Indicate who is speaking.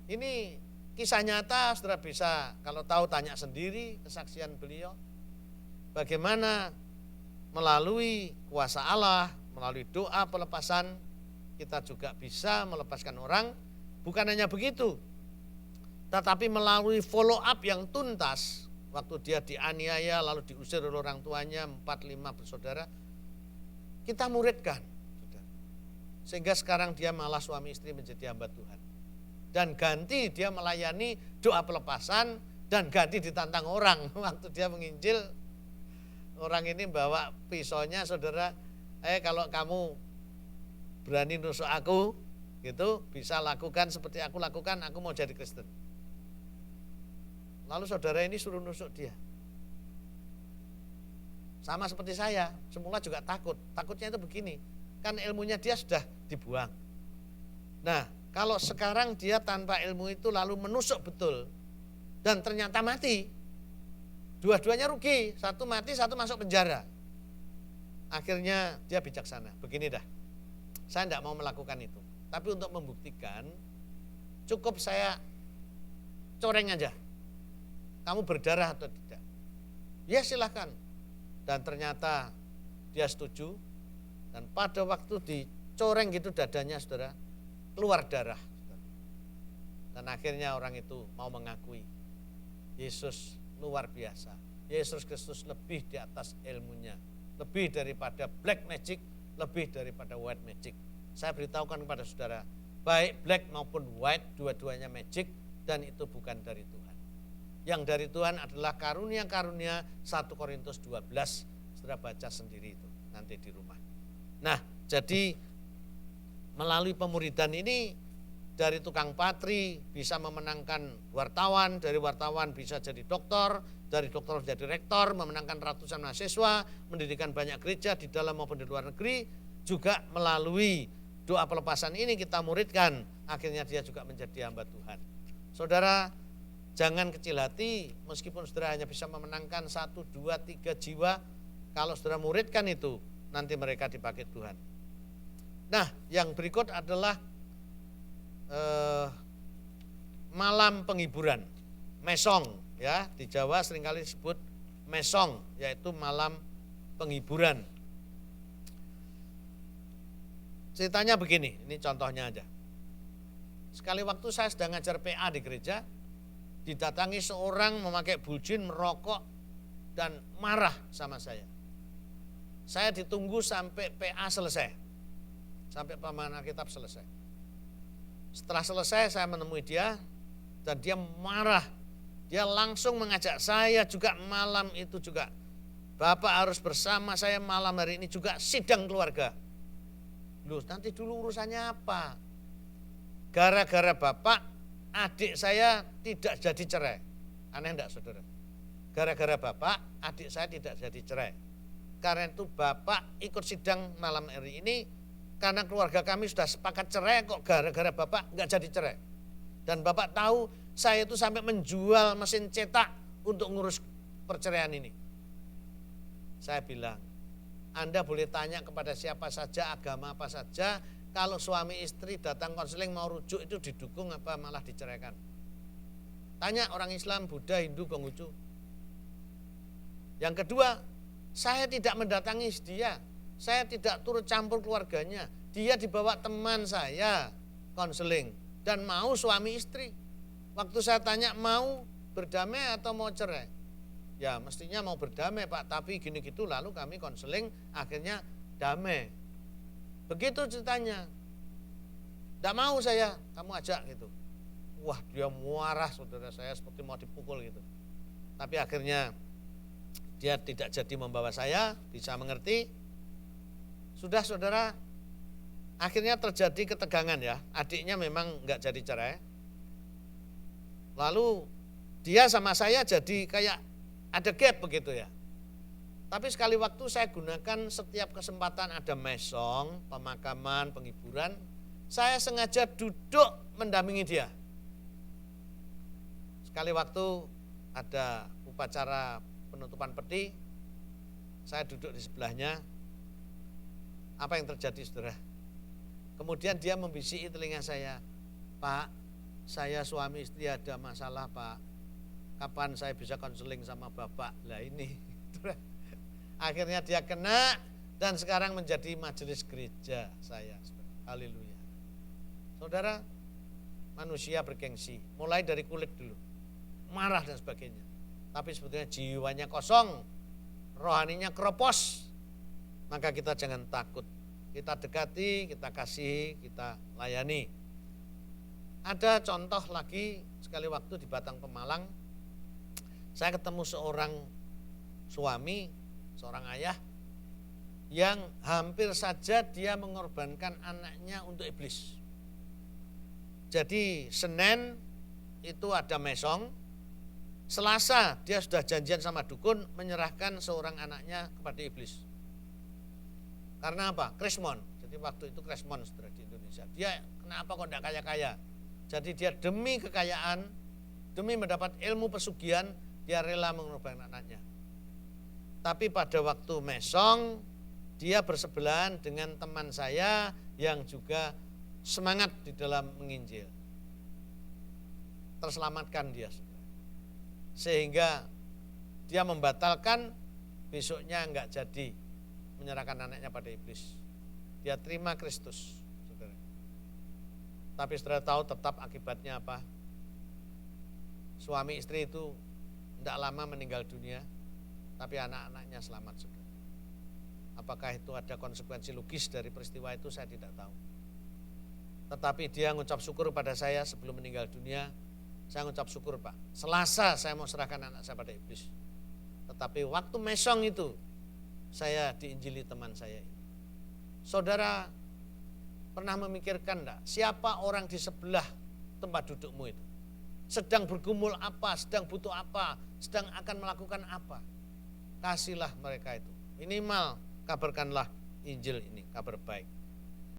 Speaker 1: Ini kisah nyata, saudara bisa kalau tahu tanya sendiri kesaksian beliau. Bagaimana melalui kuasa Allah, melalui doa pelepasan, kita juga bisa melepaskan orang. Bukan hanya begitu, tetapi melalui follow up yang tuntas. Waktu dia dianiaya lalu diusir oleh orang tuanya, 4-5 bersaudara, kita muridkan. Sehingga sekarang dia malah suami istri menjadi hamba Tuhan. Dan ganti dia melayani doa pelepasan, dan ganti ditantang orang. Waktu dia menginjil, orang ini bawa pisaunya, saudara, kalau kamu berani nusuk aku, gitu, bisa lakukan seperti aku lakukan, aku mau jadi Kristen. Lalu saudara ini suruh nusuk dia. Sama seperti saya, semula juga takut. Takutnya itu begini, kan ilmunya dia sudah dibuang. Nah, kalau sekarang dia tanpa ilmu itu lalu menusuk betul, dan ternyata mati, dua-duanya rugi, satu mati, satu masuk penjara. Akhirnya dia bijaksana, begini dah, saya tidak mau melakukan itu. Tapi untuk membuktikan, cukup saya coreng aja, kamu berdarah atau tidak. Ya silahkan. Dan ternyata dia setuju, dan pada waktu dicoreng gitu dadanya, saudara, keluar darah. Dan akhirnya orang itu mau mengakui, Yesus luar biasa. Yesus Kristus lebih di atas ilmunya, lebih daripada black magic, lebih daripada white magic. Saya beritahukan kepada saudara, baik black maupun white, dua-duanya magic, dan itu bukan dari Tuhan. Yang dari Tuhan adalah karunia-karunia 1 Korintus 12, saudara baca sendiri itu nanti di rumah. Nah, jadi melalui pemuridan ini, dari tukang patri bisa memenangkan wartawan, dari wartawan bisa jadi dokter, dari dokter jadi rektor, memenangkan ratusan mahasiswa, mendirikan banyak gereja di dalam maupun di luar negeri. Juga melalui doa pelepasan ini kita muridkan, akhirnya dia juga menjadi hamba Tuhan. Saudara, jangan kecil hati, meskipun saudara hanya bisa memenangkan 1, 2, 3 jiwa, kalau saudara muridkan itu, nanti mereka dipakai Tuhan. Nah, yang berikut adalah malam penghiburan, mesong, ya, di Jawa seringkali disebut mesong, yaitu malam penghiburan. Ceritanya begini, ini contohnya aja. Sekali waktu saya sedang ngajar PA di gereja, didatangi seorang memakai buljin, merokok, dan marah sama saya. Saya ditunggu sampai PA selesai, sampai pemahaman Alkitab selesai. Setelah selesai saya menemui dia, dan dia marah. Dia langsung mengajak saya juga malam itu juga, Bapak harus bersama saya malam hari ini juga sidang keluarga. Loh, nanti dulu urusannya apa? Gara-gara Bapak, adik saya tidak jadi cerai. Aneh enggak, saudara? Gara-gara Bapak, adik saya tidak jadi cerai. Karena itu Bapak ikut sidang malam hari ini, karena keluarga kami sudah sepakat cerai, kok gara-gara Bapak enggak jadi cerai. Dan Bapak tahu saya itu sampai menjual mesin cetak untuk ngurus perceraian ini. Saya bilang, Anda boleh tanya kepada siapa saja, agama apa saja, kalau suami istri datang konseling mau rujuk itu didukung apa malah diceraikan. Tanya orang Islam, Buddha, Hindu, Konghucu. Yang kedua, saya tidak mendatangi dia, saya tidak turut campur keluarganya. Dia dibawa teman saya konseling dan mau suami istri. Waktu saya tanya mau berdamai atau mau cerai, ya mestinya mau berdamai Pak, tapi gini gitu, lalu kami konseling akhirnya damai. Begitu ceritanya. Tidak mau saya, kamu ajak gitu. Wah, dia marah, saudara, saya seperti mau dipukul gitu. Tapi akhirnya dia tidak jadi membawa saya, bisa mengerti. Sudah, saudara, akhirnya terjadi ketegangan ya. Adiknya memang enggak jadi cerai. Lalu dia sama saya jadi kayak ada gap begitu ya. Tapi sekali waktu saya gunakan setiap kesempatan ada mesong, pemakaman, penghiburan, saya sengaja duduk mendampingi dia. Sekali waktu ada upacara penutupan peti, saya duduk di sebelahnya. Apa yang terjadi, saudara? Kemudian dia membisiki telinga saya, Pak, saya suami istri ada masalah Pak, kapan saya bisa konseling sama Bapak? Lah ini. Akhirnya dia kena dan sekarang menjadi majelis gereja saya. Haleluya. Saudara, manusia bergengsi, mulai dari kulit dulu, marah dan sebagainya. Tapi sebetulnya jiwanya kosong, rohaninya keropos. Maka kita jangan takut. Kita dekati, kita kasih, kita layani. Ada contoh lagi, sekali waktu di Batang Pemalang, saya ketemu seorang suami, seorang ayah, yang hampir saja dia mengorbankan anaknya untuk iblis. Jadi Senin itu ada mesong, Selasa dia sudah janjian sama dukun menyerahkan seorang anaknya kepada iblis. Karena apa? Krismon. Jadi waktu itu Krismon saudara di Indonesia. Dia kenapa kok tidak kaya-kaya? Jadi dia demi kekayaan, demi mendapat ilmu pesugihan, dia rela mengorbankan anaknya. Tapi pada waktu mesong, dia bersebelahan dengan teman saya yang juga semangat di dalam menginjil. Terselamatkan dia. Sehingga dia membatalkan, besoknya enggak jadi menyerahkan anaknya pada iblis. Dia terima Kristus. Tapi saudara tahu tetap akibatnya apa? Suami istri itu tidak lama meninggal dunia, tapi anak-anaknya selamat saudara. Apakah itu ada konsekuensi logis dari peristiwa itu saya tidak tahu. Tetapi dia mengucap syukur pada saya sebelum meninggal dunia. Saya mengucap syukur Pak, Selasa saya mau serahkan anak saya pada iblis. Tetapi waktu mesong itu saya diinjili teman saya ini. Saudara pernah memikirkan enggak, siapa orang di sebelah tempat dudukmu itu? Sedang bergumul apa, sedang butuh apa, sedang akan melakukan apa? Kasihlah mereka itu. Minimal kabarkanlah Injil ini, kabar baik.